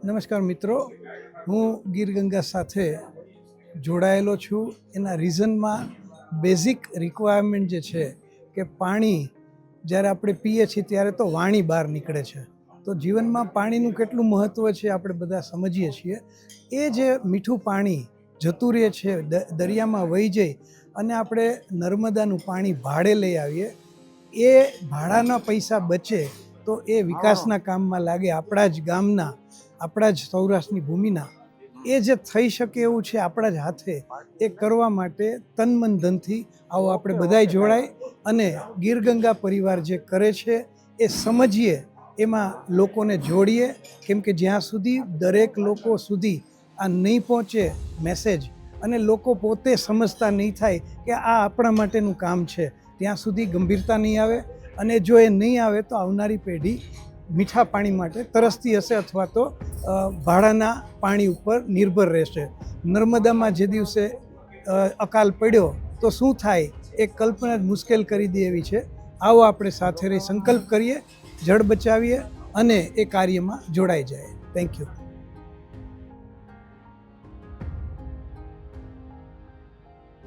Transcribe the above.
નમસ્કાર મિત્રો, હું ગીર ગંગા સાથે જોડાયેલો છું. એના રીઝનમાં બેઝિક રિક્વાયરમેન્ટ જે છે કે પાણી જ્યારે આપણે પીએ છીએ ત્યારે તો વાણી બહાર નીકળે છે, તો જીવનમાં પાણીનું કેટલું મહત્ત્વ છે આપણે બધા સમજીએ છીએ. એ જે મીઠું પાણી જતું રહે છે, દરિયામાં વહી જાય અને આપણે નર્મદાનું પાણી ભાડે લઈ આવીએ, એ ભાડાના પૈસા બચે તો એ વિકાસના કામમાં લાગે. આપણા જ ગામના, આપણા જ સૌરાષ્ટ્રની ભૂમિના એ જે થઈ શકે એવું છે આપણા જ હાથે, એ કરવા માટે તન મન ધનથી આવો આપણે બધાય જોડાય અને ગીર ગંગા પરિવાર જે કરે છે એ સમજીએ, એમાં લોકોને જોડીએ. કેમ કે જ્યાં સુધી દરેક લોકો સુધી આ નહીં પહોંચે મેસેજ અને લોકો પોતે સમજતા નહીં થાય કે આ આપણા માટેનું કામ છે, ત્યાં સુધી ગંભીરતા નહીં આવે. અને જો એ નહીં આવે તો આવનારી પેઢી મીઠા પાણી માટે તરસતી હશે અથવા તો ભાડાના પાણી ઉપર નિર્ભર રહેશે. નર્મદામાં જે દિવસે અકાલ પડ્યો તો શું થાય એ કલ્પના જ મુશ્કેલ કરી દે એવી છે. આવો આપણે સાથે રહી સંકલ્પ કરીએ, જળ બચાવીએ અને એ કાર્યમાં જોડાઈ જાય. Thank you.